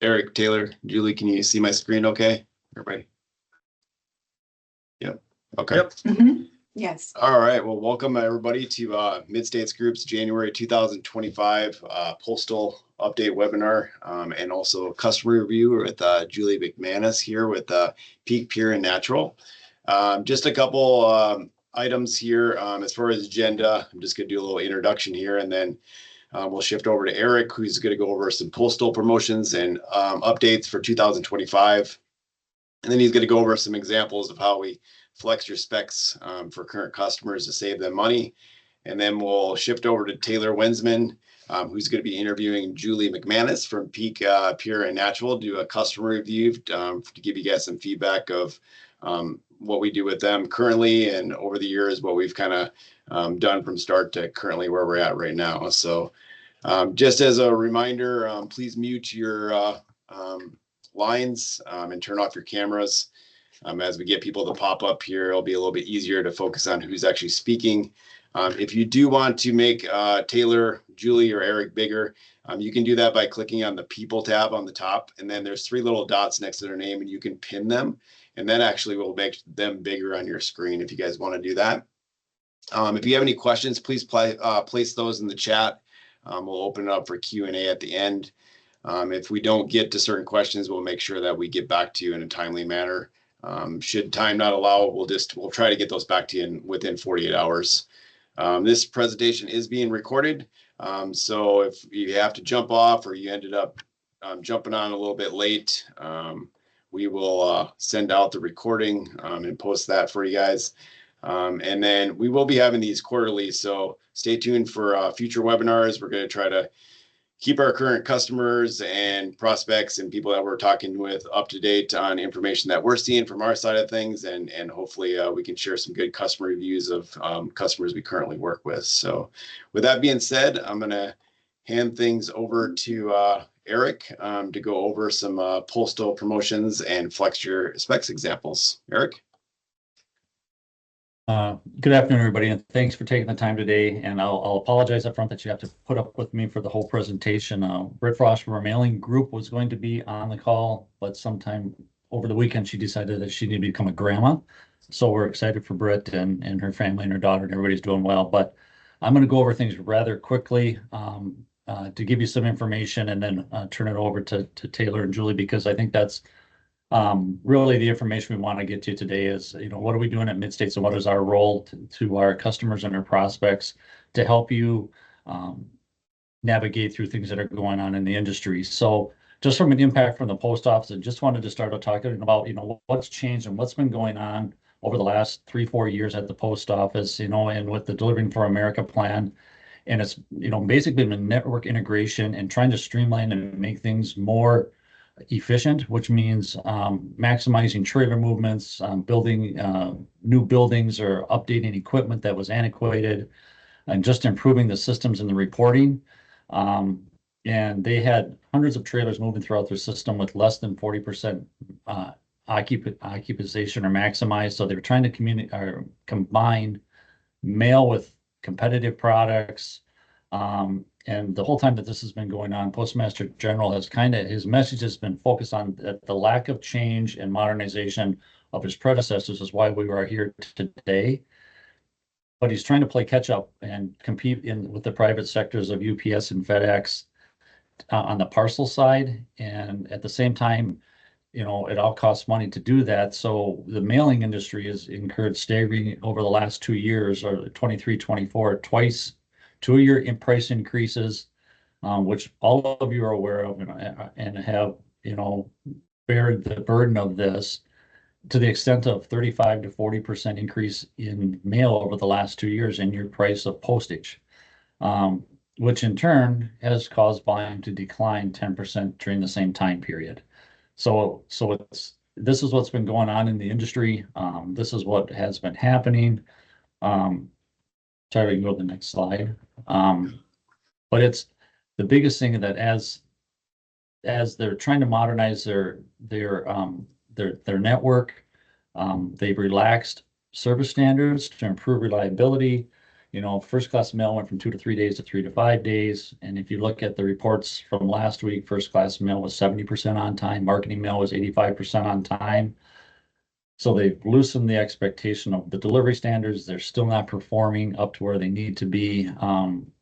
Eric, Taylor, Julie, can you see my screen okay? Everybody? Yep. Okay. Yep. Yes. All right. Well, welcome everybody to Midstates Group's January 2025 Postal Update webinar, and also a customer review with Julie McManus here with Peak Pure and Natural. Just a couple items here as far as agenda. I'm just going to do a little introduction here, and then we'll shift over to Eric, who's going to go over some postal promotions and updates for 2025. And then he's going to go over some examples of how we flex your specs for current customers to save them money. And then we'll shift over to Taylor Wensman, who's going to be interviewing Julie McManus from Peak Pure and Natural, do a customer review to give you guys some feedback of what we do with them currently and over the years, what we've kind of done from start to currently where we're at right now. So just as a reminder, please mute your lines and turn off your cameras. As we get people to pop up here, it'll be a little bit easier to focus on who's actually speaking. If you do want to make Taylor, Julie, or Eric bigger, you can do that by clicking on the People tab on the top, and then there's three little dots next to their name, and you can pin them, and that actually will make them bigger on your screen if you guys want to do that. If you have any questions, please place those in the chat. We'll open it up for Q&A at the end. If we don't get to certain questions, we'll make sure that we get back to you in a timely manner. Should time not allow, we'll try to get those back to you within 48 hours. This presentation is being recorded, so if you have to jump off or you ended up jumping on a little bit late, we will send out the recording and post that for you guys. And then we will be having these quarterly, so stay tuned for future webinars. We're going to try to keep our current customers and prospects and people that we're talking with up to date on information that we're seeing from our side of things, and hopefully we can share some good customer reviews of customers we currently work with. So with that being said, I'm going to hand things over to Eric to go over some postal promotions and flex your specs examples. Eric? Good afternoon, everybody, and thanks for taking the time today. And I'll apologize up front that you have to put up with me for the whole presentation. Britt Frost from our mailing group was going to be on the call, but sometime over the weekend she decided that she needed to become a grandma. So we're excited for Britt and her family and her daughter, and everybody's doing well. But I'm going to go over things rather quickly to give you some information, and then turn it over to Taylor and Julie, because I think that's really the information we want to get to today is, what are we doing at Midstates, and what is our role to our customers and our prospects to help you navigate through things that are going on in the industry. So just from an impact from the post office, I just wanted to start out talking about, what's changed and what's been going on over the last 3-4 years at the post office, and with the Delivering for America plan. And it's, basically been network integration and trying to streamline and make things more efficient, which means maximizing trailer movements, building new buildings or updating equipment that was antiquated, and just improving the systems and the reporting. And they had hundreds of trailers moving throughout their system with less than 40% occupation or maximized. So they were trying to combine mail with competitive products. And the whole time that this has been going on, Postmaster General has his message has been focused on the lack of change and modernization of his predecessors, is why we are here today. But he's trying to play catch up and compete with the private sectors of UPS and FedEx on the parcel side. And at the same time, it all costs money to do that. So the mailing industry has incurred staggering over the last 2 years, or 23, 24, twice 2-year price increases, which all of you are aware of and have, bared the burden of this, to the extent of 35 to 40% increase in mail over the last 2 years in your price of postage, which in turn has caused volume to decline 10% during the same time period. So this is what's been going on in the industry. This is what has been happening. Sorry, we can go to the next slide. But it's the biggest thing that as they're trying to modernize their network, they've relaxed service standards to improve reliability, First class mail went from 2 to 3 days to 3 to 5 days. And if you look at the reports from last week, first class mail was 70% on time, marketing mail was 85% on time. So they've loosened the expectation of the delivery standards. They're still not performing up to where they need to be.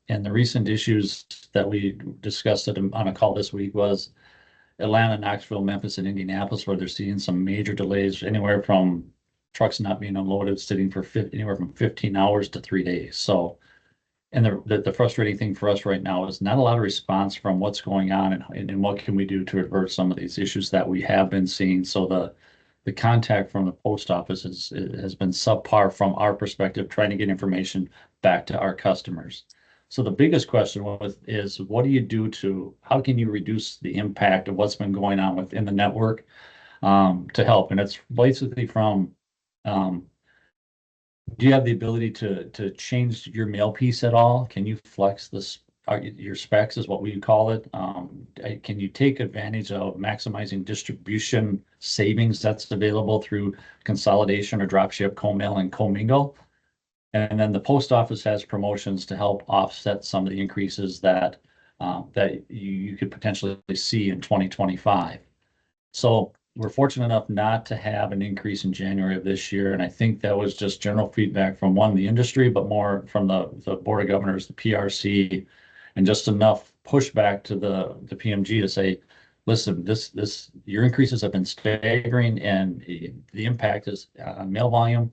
And the recent issues that we discussed on a call this week was Atlanta, Knoxville, Memphis, and Indianapolis, where they're seeing some major delays, anywhere from trucks not being unloaded, sitting for anywhere from 15 hours to 3 days. So, and the frustrating thing for us right now is not a lot of response from what's going on and what can we do to avert some of these issues that we have been seeing. So the contact from the post office has been subpar from our perspective, trying to get information back to our customers. So the biggest question is what do you do how can you reduce the impact of what's been going on within the network to help? And it's basically from, do you have the ability to change your mail piece at all? Can you flex your specs is what we call it. Can you take advantage of maximizing distribution savings that's available through consolidation or drop ship, co-mail, and commingle? And then the post office has promotions to help offset some of the increases that you could potentially see in 2025. So we're fortunate enough not to have an increase in January of this year. And I think that was just general feedback from the industry, but more from the Board of Governors, the PRC, and just enough pushback to the PMG to say, listen, your increases have been staggering and the impact is on mail volume.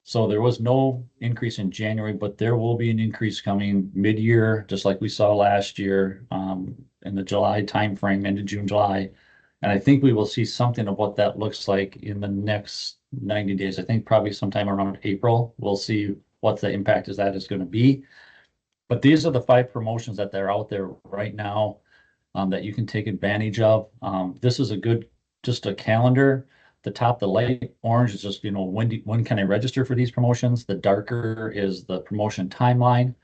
So there was no increase in January, but there will be an increase coming mid-year, just like we saw last year in the July timeframe, end of June, July. And I think we will see something of what that looks like in the next 90 days. I think probably sometime around April, we'll see what the impact is going to be. But these are the 5 promotions that they're out there right now that you can take advantage of. This is just a calendar. The light orange is just, when can I register for these promotions? The darker is the promotion timeline.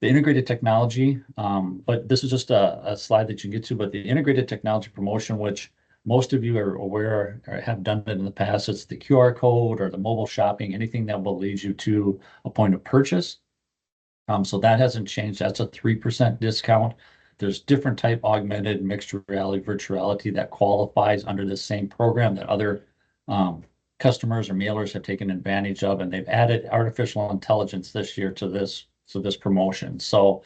The integrated technology, but this is just a slide that you can get to, but the integrated technology promotion, which most of you are aware or have done it in the past, it's the QR code or the mobile shopping, anything that will lead you to a point of purchase. So that hasn't changed. That's a 3% discount. There's different type augmented, mixed reality, virtual reality that qualifies under the same program that other customers or mailers have taken advantage of, and they've added artificial intelligence this year to this promotion. So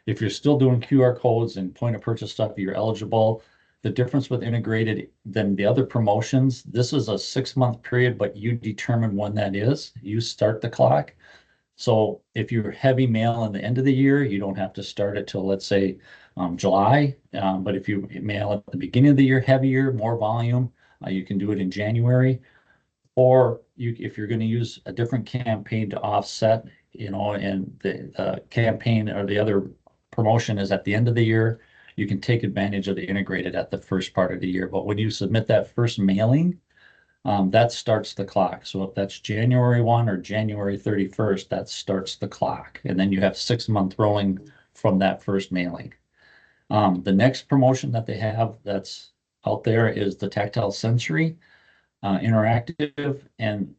if you're still doing QR codes and point of purchase stuff, you're eligible. The difference with integrated than the other promotions, this is a 6-month period, but you determine when that is. You start the clock. So if you're heavy mail in the end of the year, you don't have to start it till, let's say, July. But if you mail at the beginning of the year, heavier, more volume, you can do it in January. Or if you're going to use a different campaign to offset, and the campaign or the other promotion is at the end of the year, you can take advantage of the integrated at the first part of the year. But when you submit that first mailing, that starts the clock. So if that's January 1 or January 31st, that starts the clock. And then you have 6-month rolling from that first mailing. The next promotion that they have that's out there is the tactile sensory interactive. And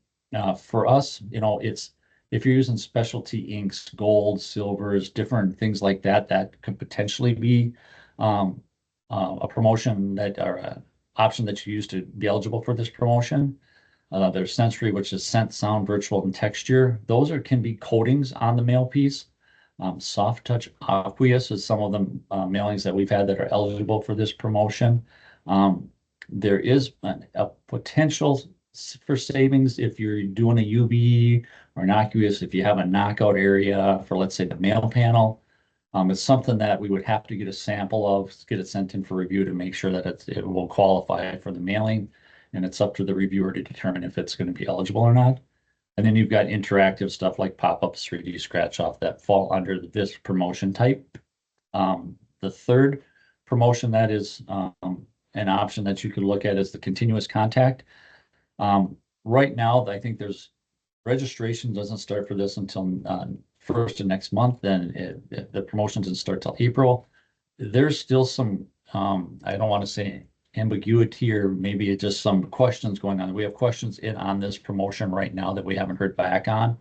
for us, it's if you're using specialty inks, gold, silvers, different things like that, that could potentially be a promotion or an option that you use to be eligible for this promotion. There's sensory, which is scent, sound, virtual, and texture. Those can be coatings on the mail piece. Soft touch aqueous is some of the mailings that we've had that are eligible for this promotion. There is a potential for savings if you're doing a UV or an aqueous, if you have a knockout area for, let's say, the mail panel. It's something that we would have to get a sample of, get it sent in for review to make sure that it will qualify for the mailing. And it's up to the reviewer to determine if it's going to be eligible or not. And then you've got interactive stuff like pop-ups, 3D scratch off that fall under this promotion type. The third promotion that is an option that you could look at is the continuous contact. Right now, I think there's registration doesn't start for this until first of next month. Then the promotion doesn't start till April. There's still some, I don't want to say ambiguity, or maybe it's just some questions going on. We have questions on this promotion right now that we haven't heard back on.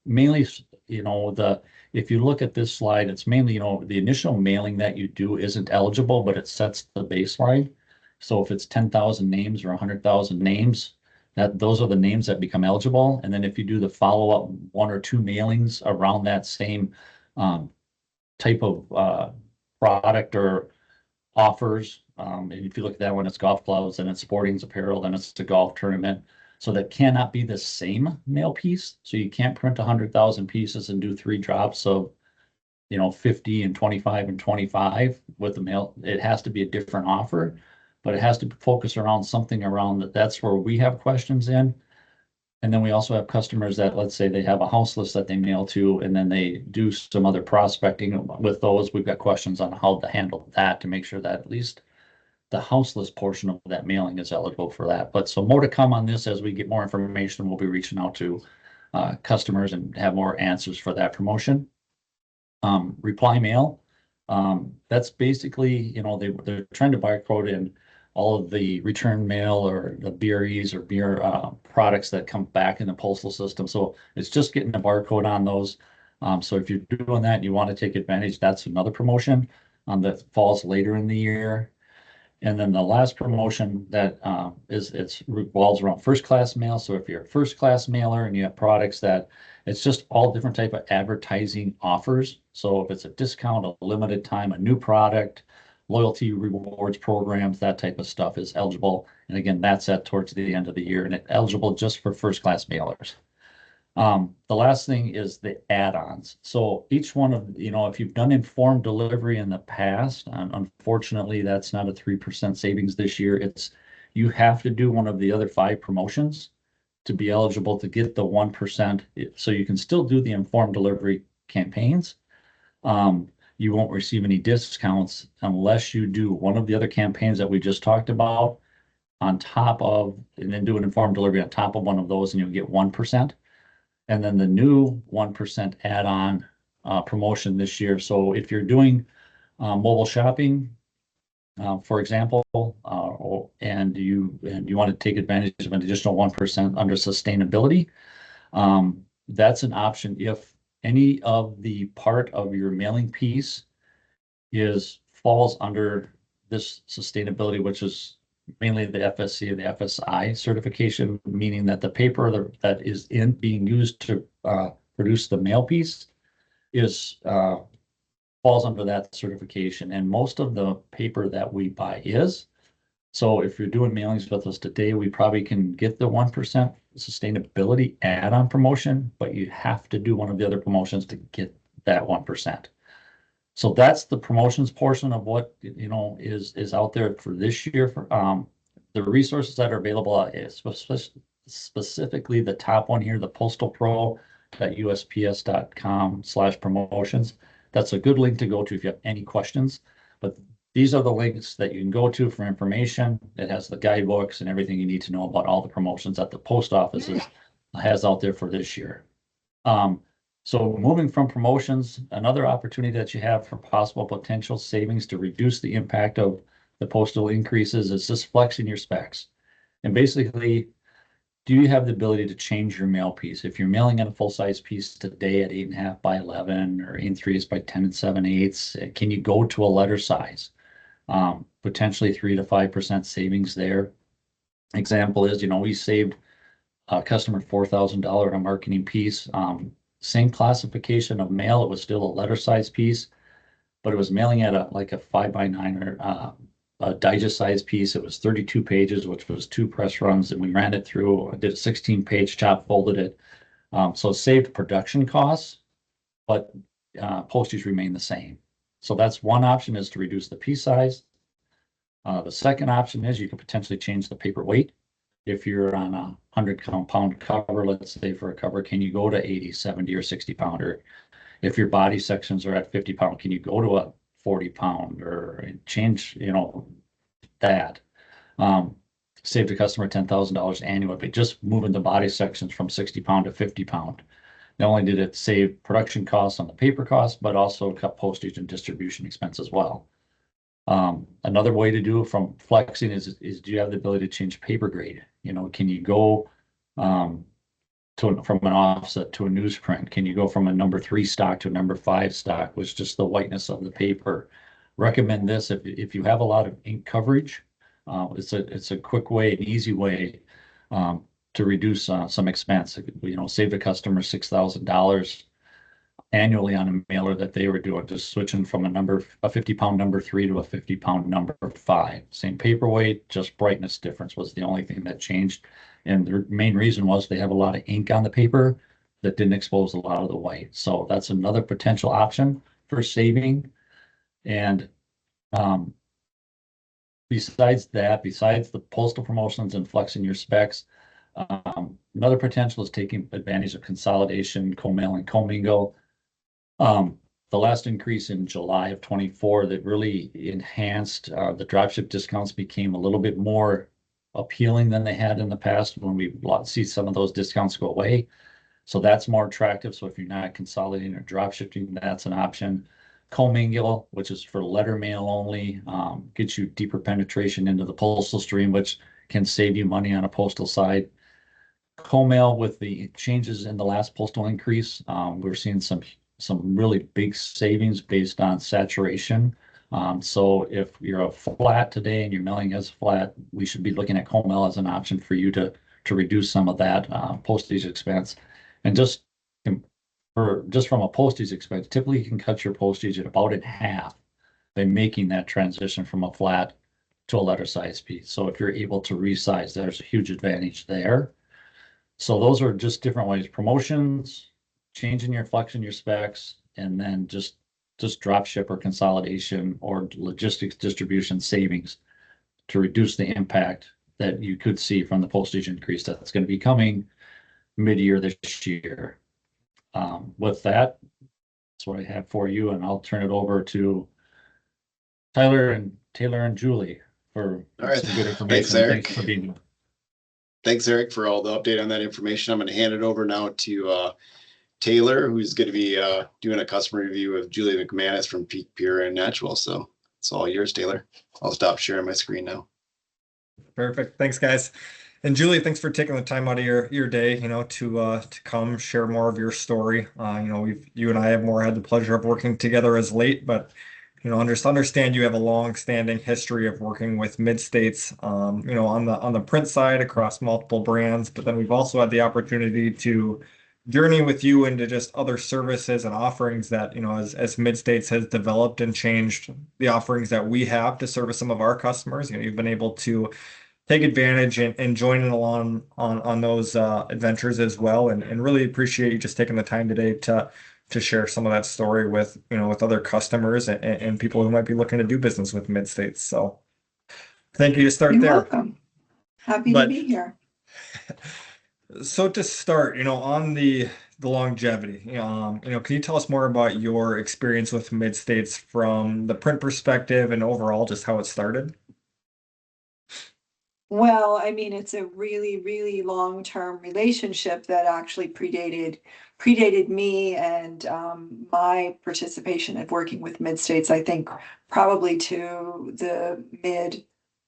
Mainly if you look at this slide, it's mainly, the initial mailing that you do isn't eligible, but it sets the baseline. So if it's 10,000 names or 100,000 names, those are the names that become eligible. And then if you do the follow-up 1 or 2 mailings around that same type of product or offers, and if you look at that one, it's golf gloves, and it's sporting apparel, then it's a golf tournament. So that cannot be the same mail piece. So you can't print 100,000 pieces and do 3 drops of 50 and 25 and 25 with the mail. It has to be a different offer, but it has to focus around something around that. That's where we have questions in. And then we also have customers that, let's say they have a house list that they mail to, and then they do some other prospecting with those. We've got questions on how to handle that to make sure that at least the house list portion of that mailing is eligible for that. But so more to come on this as we get more information. We'll be reaching out to customers and have more answers for that promotion. Reply mail. That's basically, they're trying to barcode in all of the return mail or the BREs or beer products that come back in the postal system. So it's just getting a barcode on those. So if you're doing that and you want to take advantage, that's another promotion that falls later in the year. And then the last promotion that revolves around first class mail. So if you're a first class mailer and you have products that it's just all different type of advertising offers. So if it's a discount, a limited time, a new product, loyalty rewards programs, that type of stuff is eligible. And again, that's at towards the end of the year, and it's eligible just for first class mailers. The last thing is the add-ons. So each one of, if you've done informed delivery in the past, unfortunately, that's not a 3% savings this year. You have to do one of the other 5 promotions to be eligible to get the 1%. So you can still do the informed delivery campaigns. You won't receive any discounts unless you do one of the other campaigns that we just talked about on top of, and then do an informed delivery on top of one of those, and you'll get 1%. And then the new 1% add-on promotion this year. So if you're doing mobile shopping, for example, and you want to take advantage of an additional 1% under sustainability, that's an option if any of the part of your mailing piece falls under this sustainability, which is mainly the FSC or the FSI certification, meaning that the paper that is being used to produce the mail piece falls under that certification. And most of the paper that we buy is. So if you're doing mailings with us today, we probably can get the 1% sustainability add-on promotion, but you have to do one of the other promotions to get that 1%. So that's the promotions portion of what is out there for this year. For the resources that are available is specifically the top one here, the Postal Pro.usps.com/promotions. That's a good link to go to if you have any questions. But these are the links that you can go to for information. It has the guidebooks and everything you need to know about all the promotions that the post office has out there for this year. So moving from promotions, another opportunity that you have for possible potential savings to reduce the impact of the postal increases is just flexing your specs. And basically, do you have the ability to change your mail piece? If you're mailing in a full-size piece today at 8.5 by 11 or 8.3 by 10 7/8, can you go to a letter size? Potentially 3 to 5% savings there. Example is, we saved a customer $4,000 on a marketing piece. Same classification of mail. It was still a letter size piece, but it was mailing at a 5 by 9 or a digest size piece. It was 32 pages, which was 2 press runs, and we ran it through. I did a 16-page chop, folded it. So it saved production costs, but postage remained the same. So that's one option, is to reduce the piece size. The second option is you can potentially change the paper weight. If you're on a 100-pound cover, let's say for a cover, can you go to 80, 70, or 60 pounder? If your body sections are at 50 pound, can you go to a 40 pound or change, that? Save the customer $10,000 annually, but just moving the body sections from 60 pound to 50 pound. Not only did it save production costs on the paper costs, but also cut postage and distribution expense as well. Another way to do it from flexing is do you have the ability to change paper grade? Can you go from an offset to a newsprint? Can you go from a number 3 stock to a number 5 stock with just the whiteness of the paper? Recommend this if you have a lot of ink coverage. It's a quick way, an easy way to reduce some expense. Save the customer $6,000 annually on a mailer that they were doing, just switching from a 50-pound number 3 to a 50-pound number 5. Same paperweight, just brightness difference was the only thing that changed. And the main reason was they have a lot of ink on the paper that didn't expose a lot of the white. So that's another potential option for saving. And besides the postal promotions and flexing your specs, another potential is taking advantage of consolidation, co-mail and commingle. The last increase in July of 24 that really enhanced the dropship discounts became a little bit more appealing than they had in the past when we see some of those discounts go away. So that's more attractive. So if you're not consolidating or drop shipping, that's an option. Commingle, which is for letter mail only, gets you deeper penetration into the postal stream, which can save you money on a postal side. Co-mail, with the changes in the last postal increase, we're seeing some really big savings based on saturation. So if you're a flat today and your mailing is flat, we should be looking at co-mail as an option for you to reduce some of that postage expense. And just from a postage expense, typically you can cut your postage at about in half by making that transition from a flat to a letter size piece. So if you're able to resize, there's a huge advantage there. So those are just different ways: promotions, changing your flexing your specs, and then just drop ship or consolidation or logistics distribution savings to reduce the impact that you could see from the postage increase that's going to be coming mid-year this year. With that, that's what I have for you, and I'll turn it over to Taylor and Julie for some good information. Thanks, Eric. Thanks for being here. Thanks, Eric, for all the update on that information. I'm going to hand it over now to Taylor, who's going to be doing a customer review of Julie McManus from Peak Pure and Natural. So it's all yours, Taylor. I'll stop sharing my screen now. Perfect. Thanks, guys. And Julie, thanks for taking the time out of your day, to come share more of your story. You and I have had the pleasure of working together as late, but understand you have a long-standing history of working with Midstates, on the print side across multiple brands. But then we've also had the opportunity to journey with you into just other services and offerings that, as Midstates has developed and changed the offerings that we have to service some of our customers. You've been able to take advantage and join in along on those adventures as well, and really appreciate you just taking the time today to share some of that story with other customers and people who might be looking to do business with Midstates. So thank you to start You're there. welcome. Happy to be here. So to start, on the longevity, can you tell us more about your experience with Midstates from the print perspective and overall just how it started? Well, I mean, it's a really, really long-term relationship that actually predated me and my participation in working with Midstates, I think probably to the mid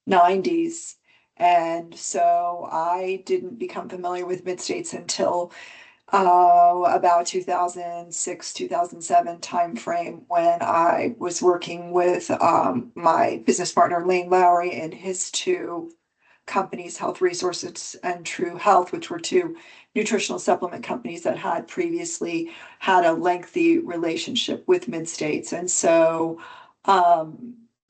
90s. And so I didn't become familiar with Midstates until about 2006, 2007 timeframe, when I was working with my business partner, Lane Lowry, and his two companies, Health Resources and True Health, which were two nutritional supplement companies that had previously had a lengthy relationship with Midstates. And so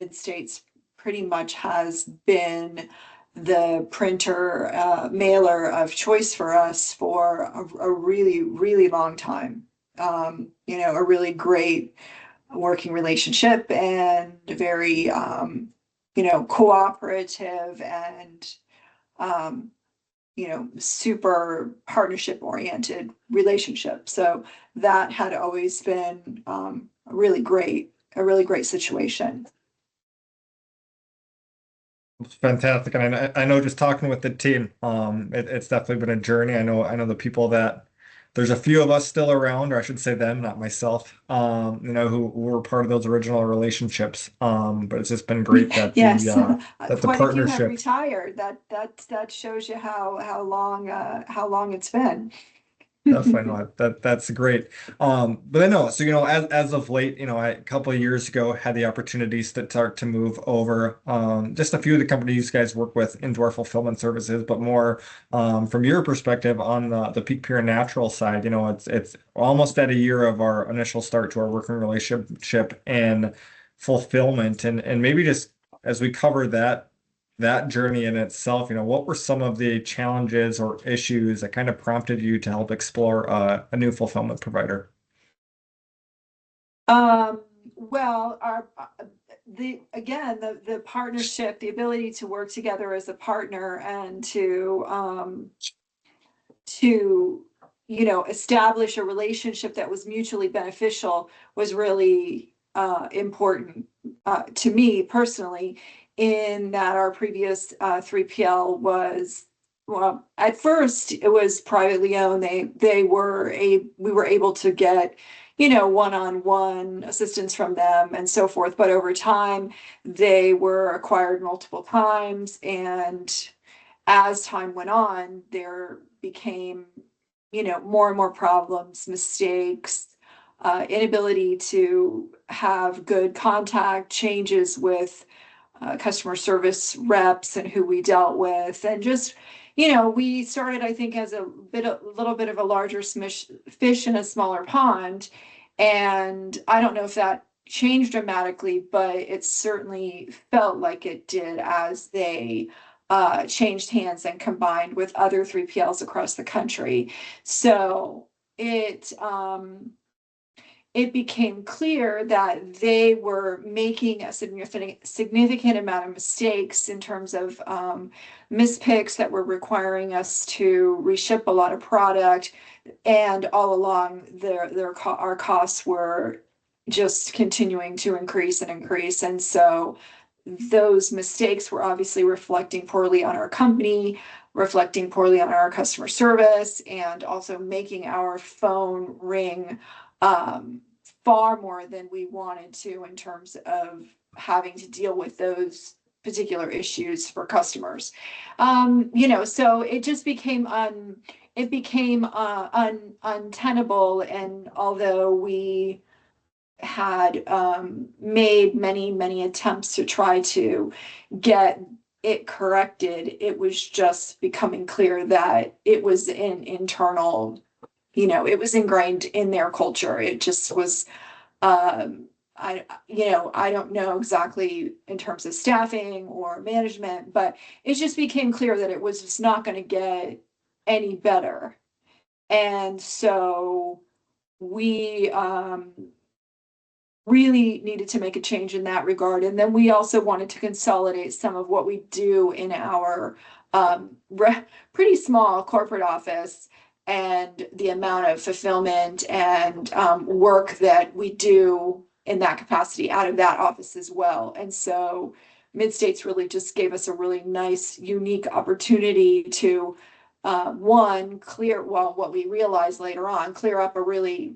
Midstates pretty much has been the printer mailer of choice for us for a really, really long time. A really great working relationship and very cooperative and super partnership oriented relationship. So that had always been a really great situation. Fantastic. And I know just talking with the team, it's definitely been a journey. I know the people that there's a few of us still around, or I should say them, not myself, who were part of those original relationships. But it's just been great that yes, that the partnership have retired. That shows you how long it's been. Definitely not. That's great. But I know, so as of late, a couple of years ago had the opportunities to start to move over just a few of the companies you guys work with into our fulfillment services, but more from your perspective on the Peak Pure Natural side, it's almost at a year of our initial start to our working relationship and fulfillment, and maybe just as we cover that journey in itself, what were some of the challenges or issues that kind of prompted you to help explore a new fulfillment provider? Well, the partnership, the ability to work together as a partner and to establish a relationship that was mutually beneficial was really important to me personally, in that our previous 3PL was, well, at first it was privately owned. We were able to get one-on-one assistance from them and so forth, but over time they were acquired multiple times, and as time went on, there became, more and more problems, mistakes, inability to have good contact, changes with customer service reps and who we dealt with. And just, we started, I think, as a little bit of a larger fish in a smaller pond. And I don't know if that changed dramatically, but it certainly felt like it did as they changed hands and combined with other 3PLs across the country. So it became clear that they were making a significant amount of mistakes in terms of mispicks that were requiring us to reship a lot of product, and all along our costs were just continuing to increase and increase. And so those mistakes were obviously reflecting poorly on our company, reflecting poorly on our customer service, and also making our phone ring far more than we wanted to, in terms of having to deal with those particular issues for customers. So it just became untenable. And although we had made many attempts to try to get it corrected, it was just becoming clear that it was an internal, it was ingrained in their culture. It just was, I don't know exactly in terms of staffing or management, but it just became clear that it was just not going to get any better. And so we really needed to make a change in that regard. And then we also wanted to consolidate some of what we do in our pretty small corporate office, and the amount of fulfillment and work that we do in that capacity out of that office as well. And so Midstates really just gave us a really nice, unique opportunity to what we realized later on, clear up a really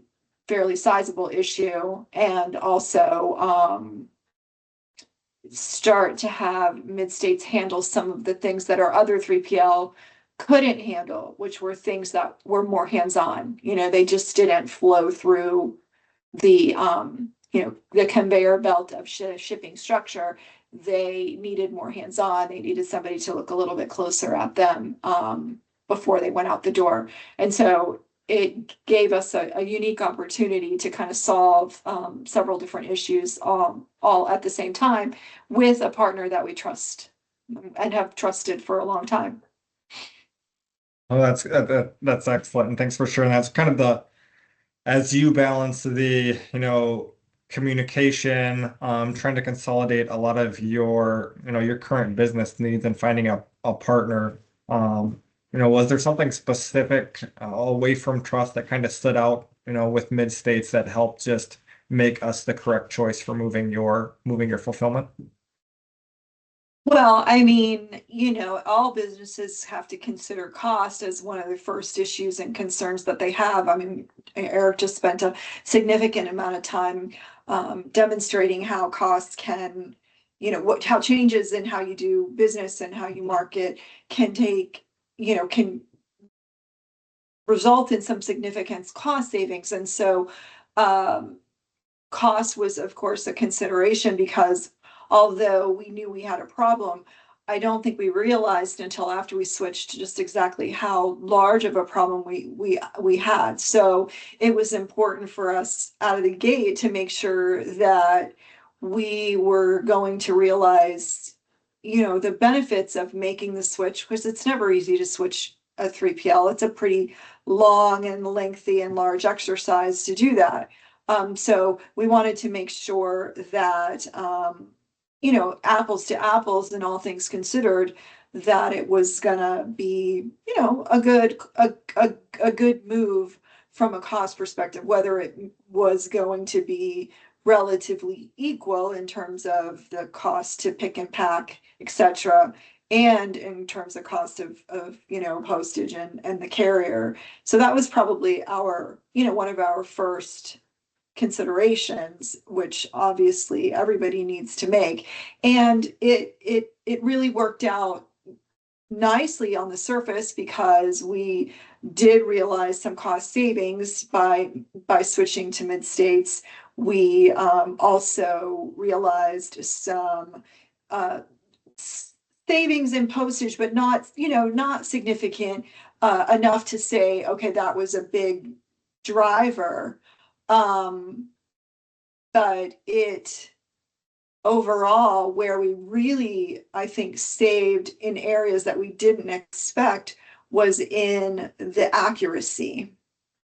fairly sizable issue, and also start to have Midstates handle some of the things that our other 3PL couldn't handle, which were things that were more hands-on. They just didn't flow through the the conveyor belt of shipping structure. They needed more hands-on. They needed somebody to look a little bit closer at them before they went out the door. And so it gave us a unique opportunity to kind of solve several different issues all at the same time, with a partner that we trust and have trusted for a long time. Oh, that's excellent, and thanks for sharing. That's kind of as you balance the, communication, trying to consolidate a lot of your current business needs and finding a partner. Was there something specific away from trust that kind of stood out, with Midstates that helped just make us the correct choice for moving your fulfillment? Well, I mean, all businesses have to consider cost as one of the first issues and concerns that they have. I mean, Eric just spent a significant amount of time demonstrating how costs can, how changes in how you do business and how you market can take, can result in some significant cost savings. And so cost was, of course, a consideration, because although we knew we had a problem, I don't think we realized until after we switched just exactly how large of a problem we had. So it was important for us out of the gate to make sure that we were going to realize, the benefits of making the switch, because it's never easy to switch a 3PL. It's a pretty long and lengthy and large exercise to do that. So we wanted to make sure that, apples to apples and all things considered, that it was gonna be, a good move from a cost perspective, whether it was going to be relatively equal in terms of the cost to pick and pack, etc., and in terms of cost of postage and the carrier. So that was probably our, one of our first considerations, which obviously everybody needs to make. And it really worked out nicely on the surface, because we did realize some cost savings by switching to Midstates. We also realized some savings in postage, but not significant enough to say, okay, that was a big driver. But it overall, where we really, I think, saved in areas that we didn't expect, was in the accuracy.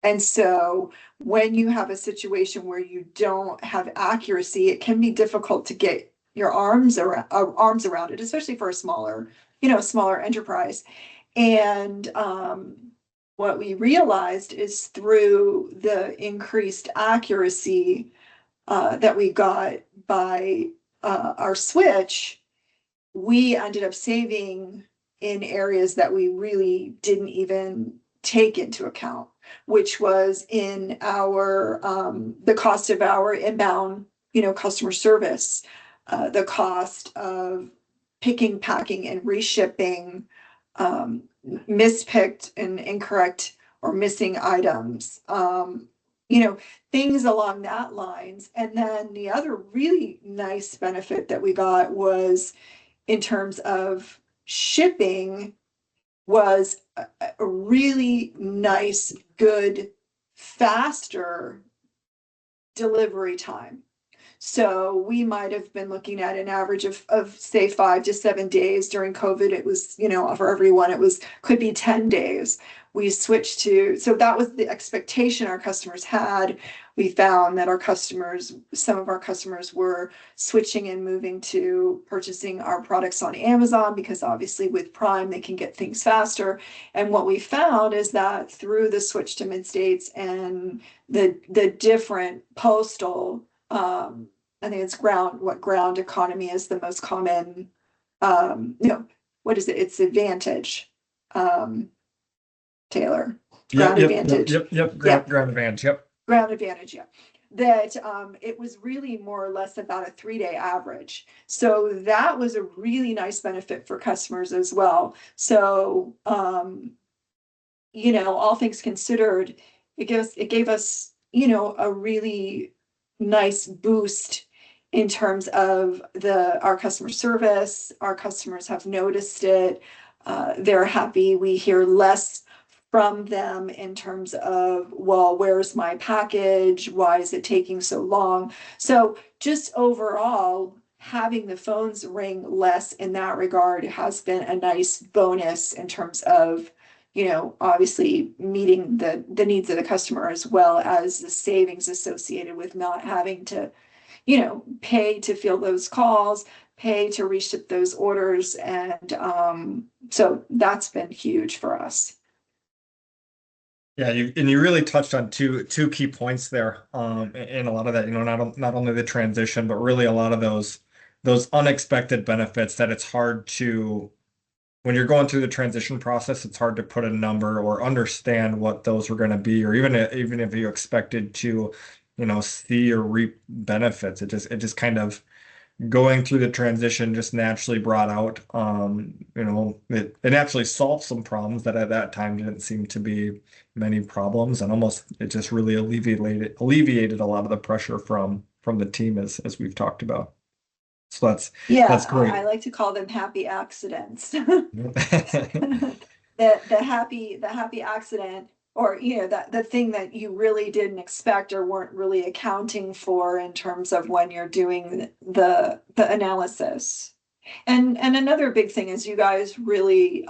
And so when you have a situation where you don't have accuracy, it can be difficult to get your arms around it, especially for a smaller enterprise. And what we realized is, through the increased accuracy that we got by our switch, we ended up saving in areas that we really didn't even take into account, which was in the cost of our inbound, customer service, the cost of picking, packing, and reshipping mispicked and incorrect or missing items, things along that lines. And then the other really nice benefit that we got was, in terms of shipping, was a really nice, good, faster delivery time. So we might have been looking at an average of say 5 to 7 days. During COVID, it was, for everyone, could be 10 days. We switched so that was the expectation our customers had. We found that some of our customers were switching and moving to purchasing our products on Amazon, because obviously with Prime, they can get things faster. And what we found is that through the switch to Midstates and the different postal, I think it's ground economy is the most common, what is it? It's Advantage, Taylor. Ground Advantage. Yep. Ground Advantage. Yep. Ground Advantage. Yeah. That it was really more or less about a 3-day average. So that was a really nice benefit for customers as well. So, all things considered, it gave us, a really nice boost in terms of our customer service. Our customers have noticed it. They're happy. We hear less from them in terms of, well, where's my package? Why is it taking so long? So just overall, having the phones ring less in that regard has been a nice bonus in terms of, obviously meeting the needs of the customer, as well as the savings associated with not having to, pay to field those calls, pay to reship those orders. And so that's been huge for us. Yeah, you really touched on two key points there, and a lot of that, not only the transition, but really a lot of those unexpected benefits that it's hard to, when you're going through the transition process, it's hard to put a number or understand what those were going to be, or even if you expected to, see or reap benefits, it just kind of going through the transition just naturally brought out, it actually solved some problems that at that time didn't seem to be many problems, and almost it just really alleviated a lot of the pressure from the team as we've talked about. So that's Yeah, great. I like to call them happy accidents. The happy accident, or that the thing that you really didn't expect or weren't really accounting for in terms of when you're doing the analysis. And another big thing is you guys really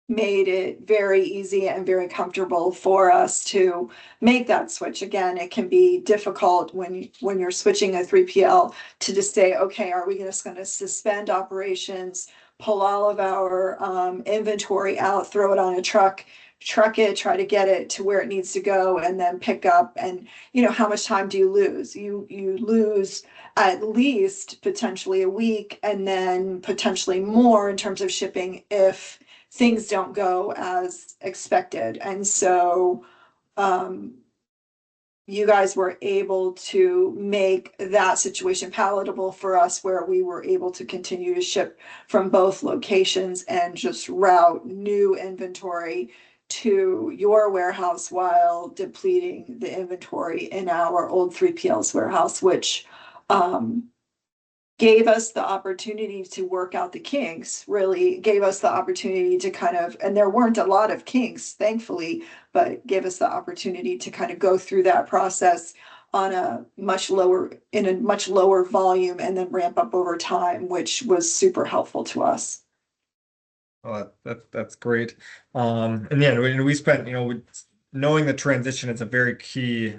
made it very easy and very comfortable for us to make that switch. Again, it can be difficult when you're switching a 3PL to just say, okay, are we just going to suspend operations, pull all of our inventory out, throw it on a truck it, try to get it to where it needs to go, and then pick up. And how much time do you lose? You lose at least potentially a week, and then potentially more in terms of shipping if things don't go as expected. And so you guys were able to make that situation palatable for us, where we were able to continue to ship from both locations and just route new inventory to your warehouse while depleting the inventory in our old 3PL's warehouse, which gave us the opportunity to work out the kinks, really gave us the opportunity to kind of, and there weren't a lot of kinks, thankfully, but gave us the opportunity to kind of go through that process in a much lower volume, and then ramp up over time, which was super helpful to us. Well, that's great. And yeah, we spent, knowing the transition is a very key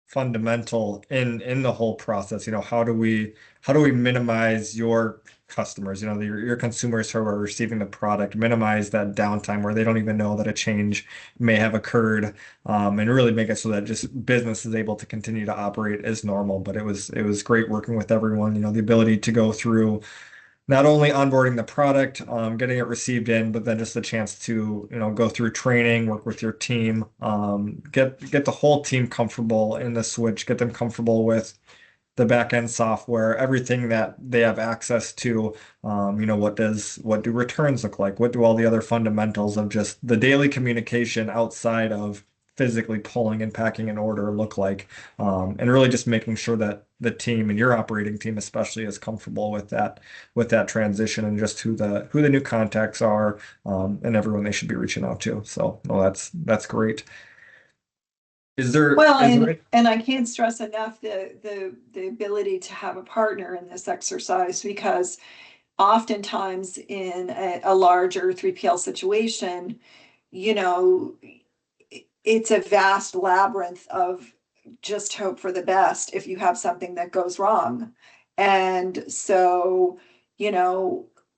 fundamental in the whole process. How do we minimize your customers, your consumers who are receiving the product, minimize that downtime where they don't even know that a change may have occurred, and really make it so that just business is able to continue to operate as normal. But it was great working with everyone, the ability to go through not only onboarding the product, getting it received in, but then just the chance to, go through training, work with your team, get the whole team comfortable in the switch, get them comfortable with the back end software, everything that they have access to. What do returns look like? What do all the other fundamentals of just the daily communication outside of physically pulling and packing an order look like? And really just making sure that the team, and your operating team especially, is comfortable with that transition, and just who the new contacts are, and everyone they should be reaching out to. So no, that's great. Well, is there and I can't stress enough the ability to have a partner in this exercise, because oftentimes in a larger 3PL situation, it's a vast labyrinth of just hope for the best if you have something that goes wrong. And so,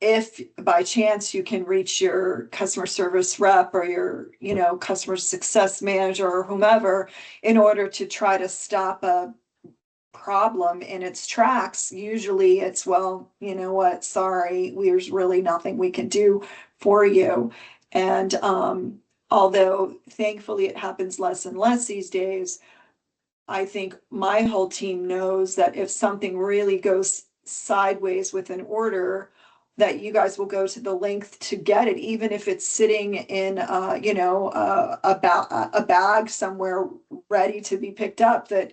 if by chance you can reach your customer service rep or your, customer success manager or whomever in order to try to stop a problem in its tracks, usually it's, well, you know what, sorry, there's really nothing we can do for you. And although thankfully it happens less and less these days, I think my whole team knows that if something really goes sideways with an order, that you guys will go to the length to get it, even if it's sitting in, a bag somewhere ready to be picked up. That,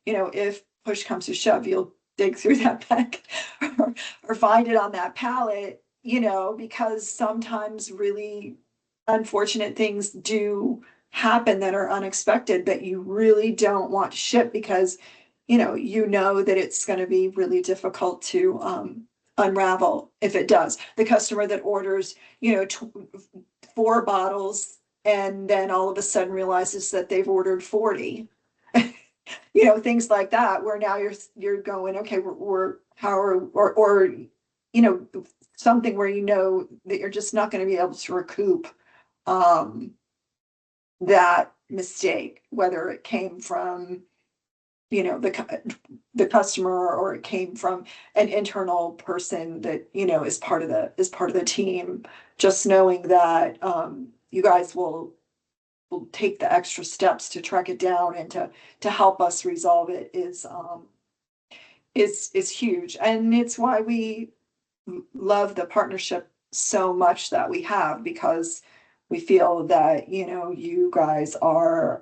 if push comes to shove, you'll dig through that bag or find it on that pallet, because sometimes really unfortunate things do happen that are unexpected, that you really don't want to ship, because that it's going to be really difficult to unravel if it does. The customer that orders 4 bottles and then all of a sudden realizes that they've ordered 40, things like that, where now you're going, okay, we're how are, or something where that you're just not going to be able to recoup that mistake, whether it came from the customer, or it came from an internal person that is part of the team. Just knowing that you guys will take the extra steps to track it down and to help us resolve it is huge. And it's why we love the partnership so much that we have, because we feel that, you know, you guys are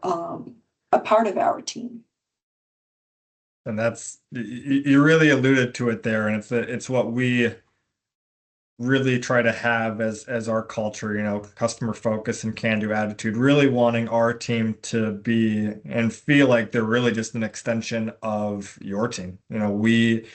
a part of our team. And that's, you really alluded to it there, and it's what we really try to have as our culture, you know, customer focus and can-do attitude, really wanting our team to be and feel like they're really just an extension of your team. You know, we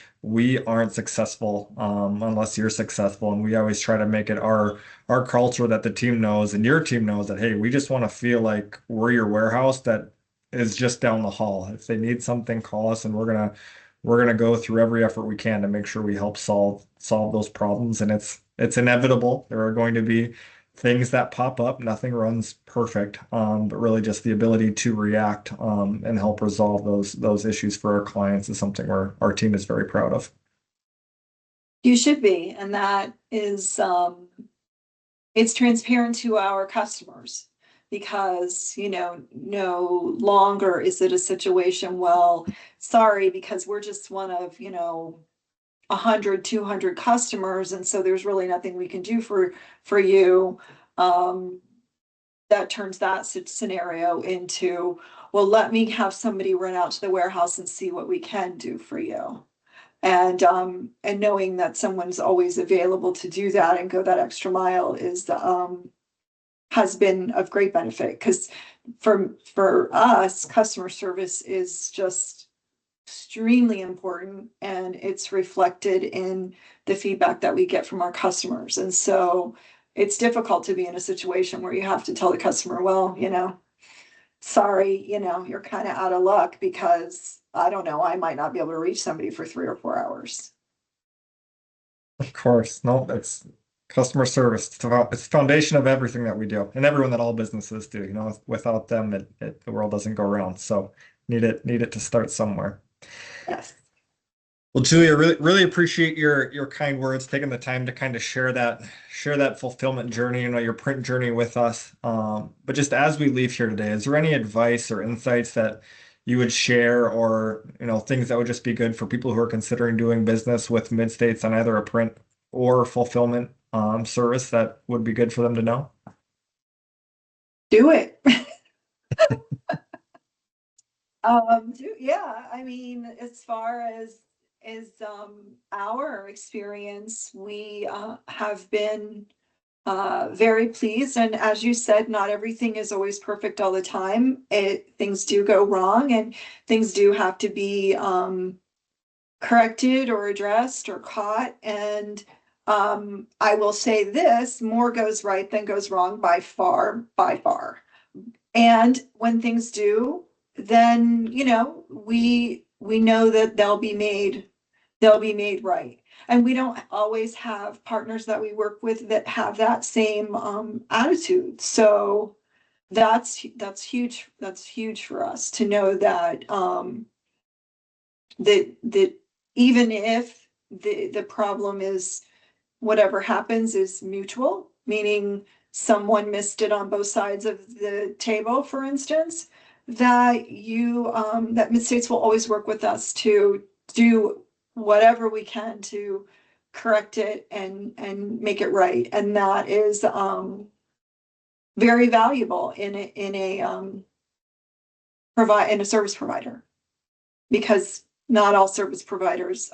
aren't successful unless you're successful, and we always try to make it our culture that the team knows and your team knows that, hey, we just want to feel like we're your warehouse that is just down the hall. If they need something, call us, and we're gonna go through every effort we can to make sure we help solve those problems. And it's inevitable. There are going to be things that pop up. Nothing runs perfect, but really just the ability to react and help resolve those issues for our clients is something where our team is very proud of. You should be, and that is it's transparent to our customers, because, you know, no longer is it a situation, well, sorry, because we're just one of, you know, 100, 200 customers, and so there's really nothing we can do for you. That turns that scenario into, well, let me have somebody run out to the warehouse and see what we can do for you. And knowing that someone's always available to do that and go that extra mile is has been of great benefit, because for us, customer service is just extremely important, and it's reflected in the feedback that we get from our customers. And so it's difficult to be in a situation where you have to tell the customer, well, you know, sorry, you know, you're kind of out of luck, because I don't know, I might not be able to reach somebody for 3 or 4 hours. Of course, no, that's customer service. It's the foundation of everything that we do, and everyone that all businesses do. You know, without them, the world doesn't go round. So need it to start somewhere. Yes. Well, Julia, really appreciate your kind words, taking the time to kind of share that fulfillment journey, you know, your print journey with us. But just as we leave here today, is there any advice or insights that you would share, or, you know, things that would just be good for people who are considering doing business with Midstates on either a print or fulfillment service that would be good for them to know? Do it. Yeah, I mean, as far as our experience, we have been very pleased. And as you said, not everything is always perfect all the time. Things do go wrong, and things do have to be corrected or addressed or caught. And I will say this, more goes right than goes wrong by far, by far. And when things do, then, you know, we know that they'll be made right. And we don't always have partners that we work with that have that same attitude. So that's huge. That's huge for us to know that that even if the problem is, whatever happens is mutual, meaning someone missed it on both sides of the table, for instance, that that Midstates will always work with us to do whatever we can to correct it and make it right. And that is very valuable in a service provider, because not all service providers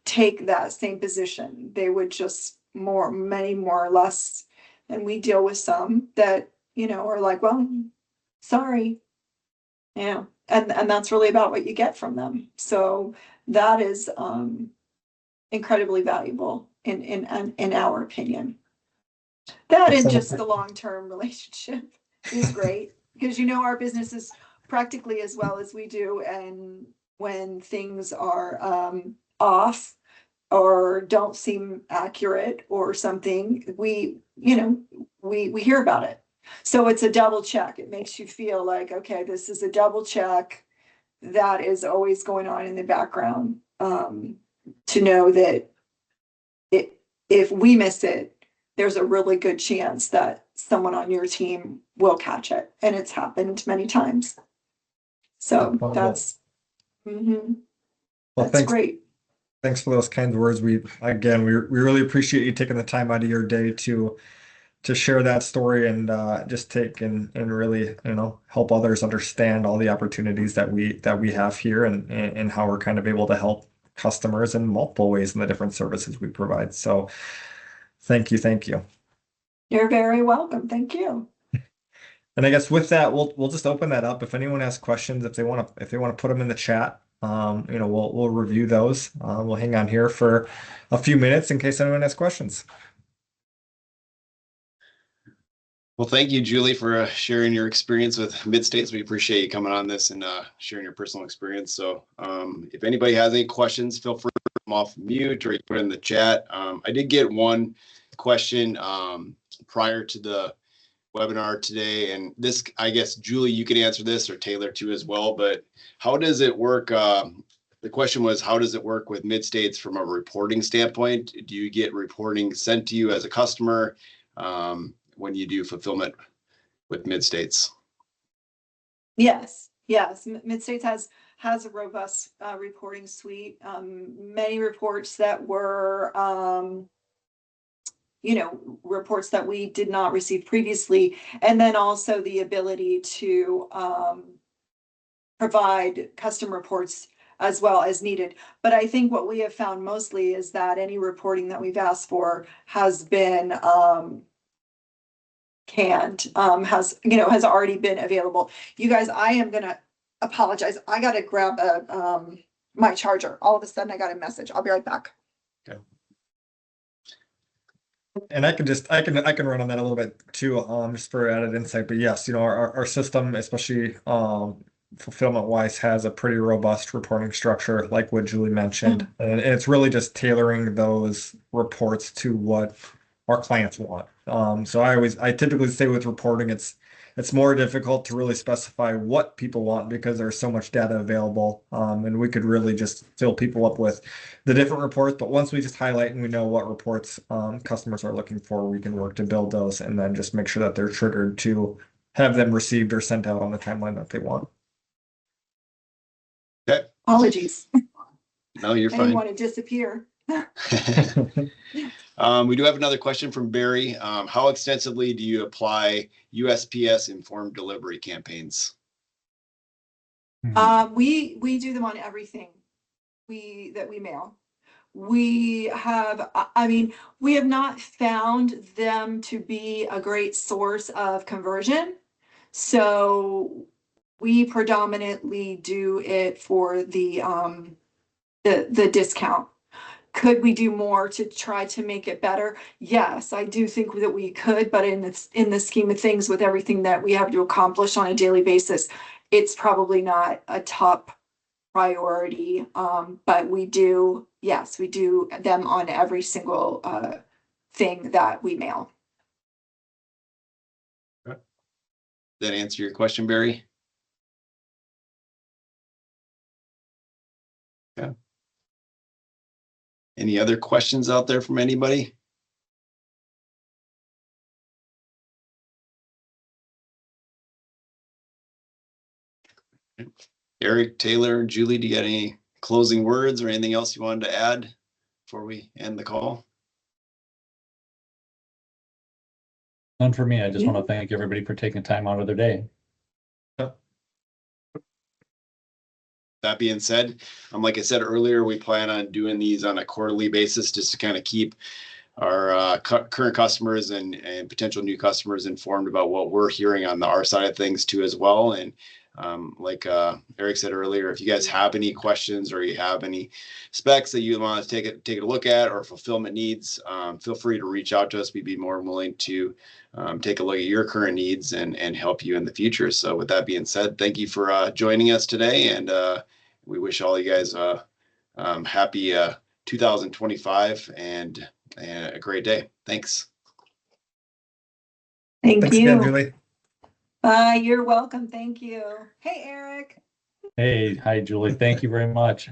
take that same position. They would just many more or less, and we deal with some that, you know, are like, well, sorry, you know, and that's really about what you get from them. So that is incredibly valuable in our opinion. That and just the long-term relationship is great, because, you know, our business is practically as well as we do, and when things are off or don't seem accurate or something, we hear about it. So it's a double check. It makes you feel like, okay, this is a double check that is always going on in the background, to know that if we miss it, there's a really good chance that someone on your team will catch it. And it's happened many times. So that's, Well, That's great. thanks for those kind words. We really appreciate you taking the time out of your day to share that story and just take and really, help others understand all the opportunities that we have here and how we're kind of able to help customers in multiple ways in the different services we provide. So thank you, thank you. You're very welcome. Thank you. And I guess with that, we'll just open that up. If anyone has questions, if they want to put them in the chat, we'll review those. We'll hang on here for a few minutes in case anyone has questions. Well, thank you, Julie, for sharing your experience with Midstates. We appreciate you coming on this and sharing your personal experience. So if anybody has any questions, feel free to put them off mute or you put it in the chat. I did get one question prior to the webinar today, and this, I guess, Julie, you could answer this, or Taylor too as well, but how does it work? The question was, how does it work with Midstates from a reporting standpoint? Do you get reporting sent to you as a customer when you do fulfillment with Midstates? Yes. Midstates has a robust reporting suite. Many reports that were reports that we did not receive previously, and then also the ability to provide custom reports as well as needed. But I think what we have found mostly is that any reporting that we've asked for has been canned, has already been available. You guys, I am gonna apologize. I gotta grab my charger. All of a sudden I got a message. I'll be right back. Okay. And I can run on that a little bit too, just for added insight. But yes, our system, especially fulfillment wise, has a pretty robust reporting structure, like what Julie mentioned, and it's really just tailoring those reports to what our clients want. So I typically say with reporting, it's more difficult to really specify what people want because there's so much data available, and we could really just fill people up with the different reports. But once we just highlight and we know what reports customers are looking for, we can work to build those and then just make sure that they're triggered to have them received or sent out on the timeline that they want. Okay. Apologies. No, you're I fine. didn't want to disappear. We do have another question from Barry. How extensively do you apply USPS informed delivery campaigns? We do them on everything that we mail. We have not found them to be a great source of conversion. So we predominantly do it for the discount. Could we do more to try to make it better? Yes, I do think that we could, but in the scheme of things, with everything that we have to accomplish on a daily basis, it's probably not a top priority. But we do them on every single thing that we mail. Did that answer your question, Barry? Yeah. Any other questions out there from anybody? Eric, Taylor, Julie, do you got any closing words or anything else you wanted to add before we end the call? None for me. I just want to thank everybody for taking time out of their day. That being said, like I said earlier, we plan on doing these on a quarterly basis just to kind of keep our current customers and potential new customers informed about what we're hearing on our side of things too as well. And like Eric said earlier, if you guys have any questions or you have any specs that you want to take a look at or fulfillment needs, feel free to reach out to us. We'd be more than willing to take a look at your current needs and help you in the future. So with that being said, thank you for joining us today, and we wish all you guys happy 2025 and a great day. Thanks. Thanks you again, Julie. You're welcome. Thank you. Hey, Eric. Hey, hi, Julie. Thank you very much.